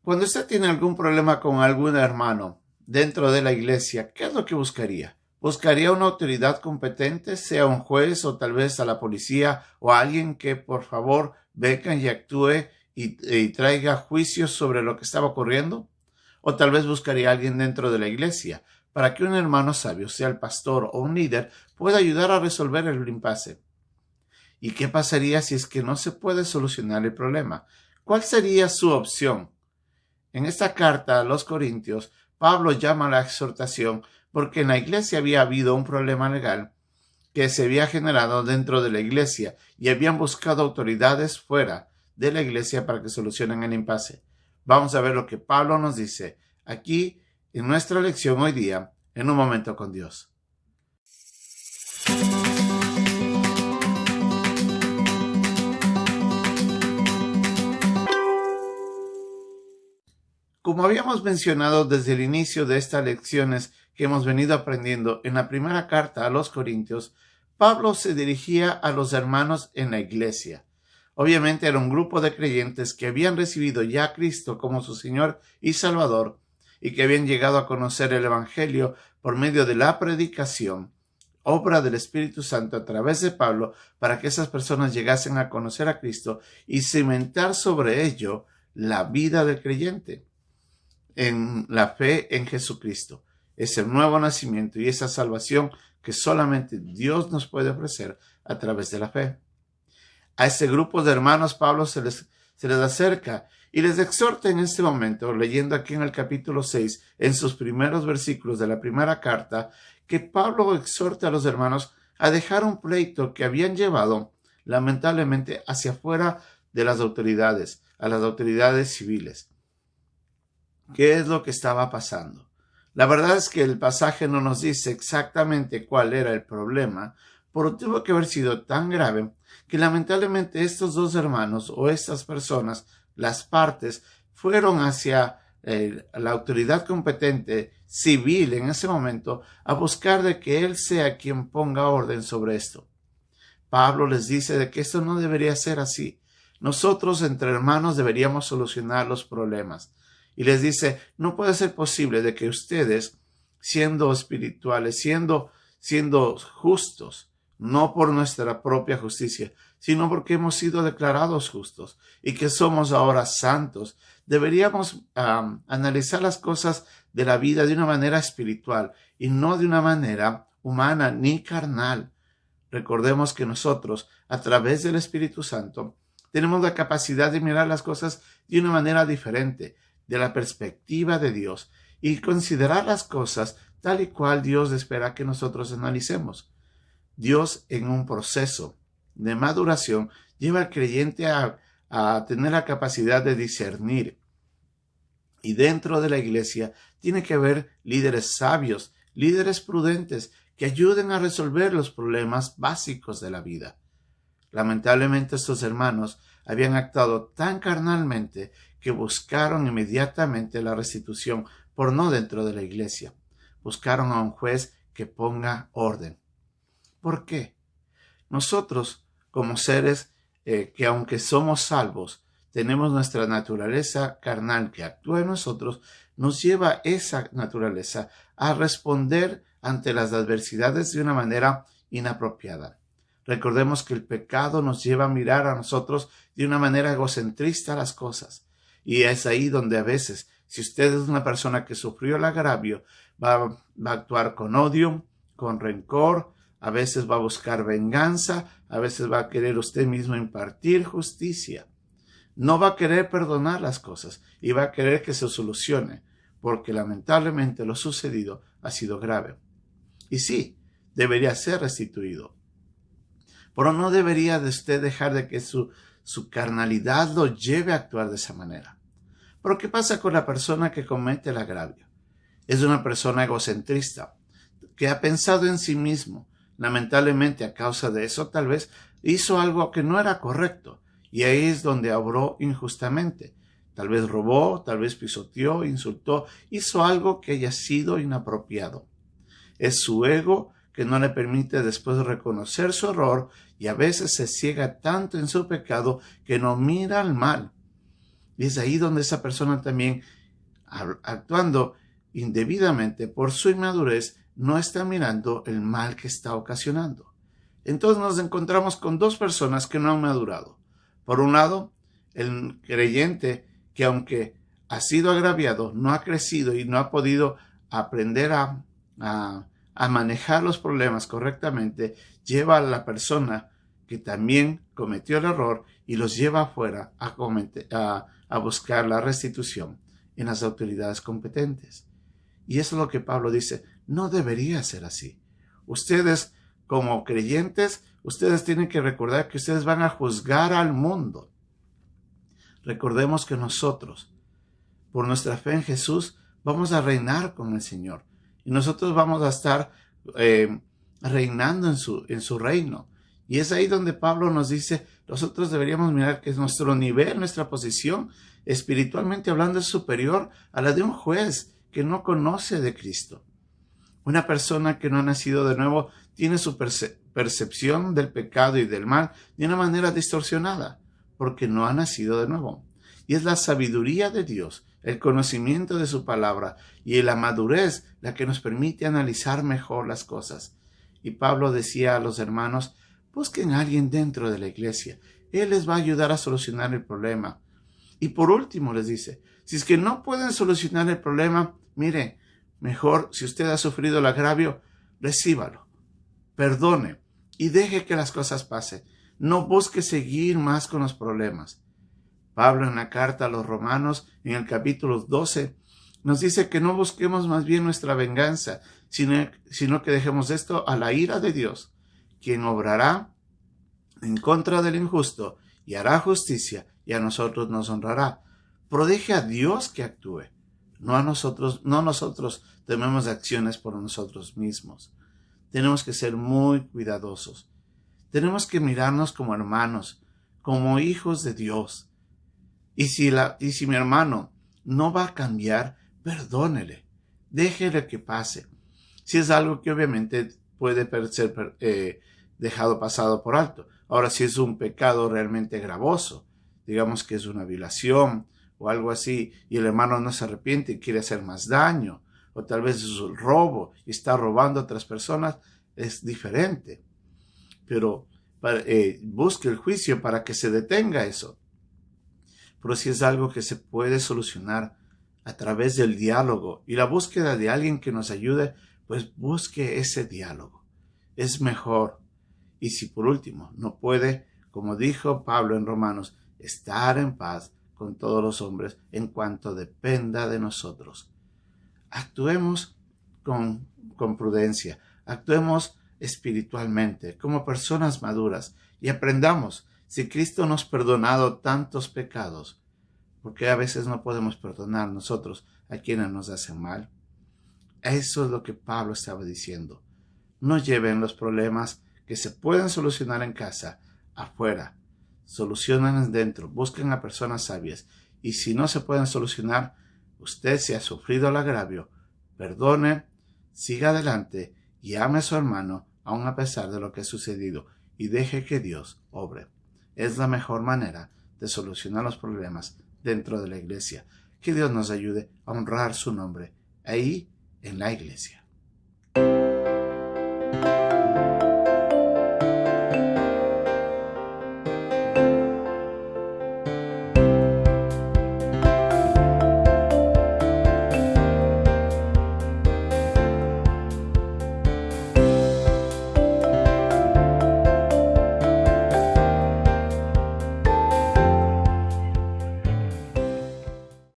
Cuando usted tiene algún problema con algún hermano dentro de la iglesia, ¿qué es lo que buscaría? ¿Buscaría una autoridad competente, sea un juez o tal vez a la policía o a alguien que por favor venga y actúe y traiga juicios sobre lo que estaba ocurriendo? ¿O tal vez buscaría a alguien dentro de la iglesia para que un hermano sabio, sea el pastor o un líder, pueda ayudar a resolver el impasse? ¿Y qué pasaría si es que no se puede solucionar el problema? ¿Cuál sería su opción? En esta carta a los Corintios, Pablo llama a la exhortación porque en la iglesia había habido un problema legal que se había generado dentro de la iglesia y habían buscado autoridades fuera de la iglesia para que solucionen el impasse. Vamos a ver lo que Pablo nos dice aquí en nuestra lección hoy día, en un momento con Dios. Como habíamos mencionado desde el inicio de estas lecciones que hemos venido aprendiendo en la primera carta a los Corintios, Pablo se dirigía a los hermanos en la iglesia. Obviamente era un grupo de creyentes que habían recibido ya a Cristo como su Señor y Salvador y que habían llegado a conocer el Evangelio por medio de la predicación, obra del Espíritu Santo a través de Pablo, para que esas personas llegasen a conocer a Cristo y cimentar sobre ello la vida del creyente en la fe en Jesucristo. Es el nuevo nacimiento y esa salvación que solamente Dios nos puede ofrecer a través de la fe. A este grupo de hermanos Pablo se les acerca y les exhorta en este momento, leyendo aquí en el capítulo 6, en sus primeros versículos de la primera carta, que Pablo exhorta a los hermanos a dejar un pleito que habían llevado lamentablemente hacia afuera de las autoridades, a las autoridades civiles. ¿Qué es lo que estaba pasando? La verdad es que el pasaje no nos dice exactamente cuál era el problema, pero tuvo que haber sido tan grave que lamentablemente estos dos hermanos o estas personas, las partes, fueron hacia la autoridad competente civil en ese momento a buscar de que él sea quien ponga orden sobre esto. Pablo les dice de que esto no debería ser así. Nosotros entre hermanos deberíamos solucionar los problemas. Y les dice, no puede ser posible de que ustedes, siendo espirituales, siendo justos, no por nuestra propia justicia, sino porque hemos sido declarados justos y que somos ahora santos, deberíamos analizar las cosas de la vida de una manera espiritual y no de una manera humana ni carnal. Recordemos que nosotros, a través del Espíritu Santo, tenemos la capacidad de mirar las cosas de una manera diferente, de la perspectiva de Dios, y considerar las cosas tal y cual Dios espera que nosotros analicemos. Dios, en un proceso de maduración, lleva al creyente a tener la capacidad de discernir. Y dentro de la iglesia tiene que haber líderes sabios, líderes prudentes, que ayuden a resolver los problemas básicos de la vida. Lamentablemente estos hermanos habían actuado tan carnalmente que buscaron inmediatamente la restitución, por no dentro de la iglesia. Buscaron a un juez que ponga orden. ¿Por qué? Nosotros, como seres que aunque somos salvos, tenemos nuestra naturaleza carnal que actúa en nosotros, nos lleva esa naturaleza a responder ante las adversidades de una manera inapropiada. Recordemos que el pecado nos lleva a mirar a nosotros de una manera egocentrista las cosas. Y es ahí donde a veces, si usted es una persona que sufrió el agravio, va a actuar con odio, con rencor, a veces va a buscar venganza, a veces va a querer usted mismo impartir justicia. No va a querer perdonar las cosas y va a querer que se solucione, porque lamentablemente lo sucedido ha sido grave. Y sí, debería ser restituido. Pero no debería de usted dejar de que su carnalidad lo lleve a actuar de esa manera. ¿Pero qué pasa con la persona que comete el agravio? Es una persona egocentrista, que ha pensado en sí mismo. Lamentablemente, a causa de eso, tal vez hizo algo que no era correcto, y ahí es donde obró injustamente. Tal vez robó, tal vez pisoteó, insultó, hizo algo que haya sido inapropiado. Es su ego que no le permite después reconocer su error y a veces se ciega tanto en su pecado que no mira al mal. Y es ahí donde esa persona también, actuando indebidamente por su inmadurez, no está mirando el mal que está ocasionando. Entonces nos encontramos con dos personas que no han madurado. Por un lado, el creyente que aunque ha sido agraviado, no ha crecido y no ha podido aprender a manejar los problemas correctamente, lleva a la persona que también cometió el error y los lleva afuera a buscar la restitución en las autoridades competentes. Y eso es lo que Pablo dice, no debería ser así. Ustedes, como creyentes, ustedes tienen que recordar que ustedes van a juzgar al mundo. Recordemos que nosotros, por nuestra fe en Jesús, vamos a reinar con el Señor. Y nosotros vamos a estar reinando en su reino. Y es ahí donde Pablo nos dice, nosotros deberíamos mirar que nuestro nivel, nuestra posición, espiritualmente hablando, es superior a la de un juez que no conoce de Cristo. Una persona que no ha nacido de nuevo tiene su percepción del pecado y del mal de una manera distorsionada, porque no ha nacido de nuevo. Y es la sabiduría de Dios, el conocimiento de su palabra y la madurez la que nos permite analizar mejor las cosas. Y Pablo decía a los hermanos, busquen a alguien dentro de la iglesia. Él les va a ayudar a solucionar el problema. Y por último les dice, si es que no pueden solucionar el problema, mire, mejor si usted ha sufrido el agravio, recíbalo, perdone y deje que las cosas pasen. No busque seguir más con los problemas. Pablo en la carta a los Romanos, en el capítulo 12, nos dice que no busquemos más bien nuestra venganza, sino que dejemos esto a la ira de Dios, quien obrará en contra del injusto y hará justicia, y a nosotros nos honrará. Pero deje a Dios que actúe, no nosotros tomemos acciones por nosotros mismos. Tenemos que ser muy cuidadosos. Tenemos que mirarnos como hermanos, como hijos de Dios. Y si mi hermano no va a cambiar, perdónele, déjele que pase. Si es algo que obviamente puede ser dejado pasado por alto. Ahora, si es un pecado realmente gravoso, digamos que es una violación o algo así, y el hermano no se arrepiente y quiere hacer más daño, o tal vez es un robo y está robando a otras personas, es diferente. Pero busque el juicio para que se detenga eso. Pero si es algo que se puede solucionar a través del diálogo y la búsqueda de alguien que nos ayude, pues busque ese diálogo. Es mejor. Y si por último no puede, como dijo Pablo en Romanos, estar en paz con todos los hombres en cuanto dependa de nosotros. Actuemos con prudencia, actuemos espiritualmente, como personas maduras, y aprendamos, si Cristo nos ha perdonado tantos pecados, ¿por qué a veces no podemos perdonar nosotros a quienes nos hacen mal? Eso es lo que Pablo estaba diciendo. No lleven los problemas que se pueden solucionar en casa afuera. Solucionen dentro, busquen a personas sabias. Y si no se pueden solucionar, usted si ha sufrido el agravio, perdone, siga adelante y ame a su hermano aun a pesar de lo que ha sucedido y deje que Dios obre. Es la mejor manera de solucionar los problemas dentro de la iglesia. Que Dios nos ayude a honrar su nombre ahí en la iglesia.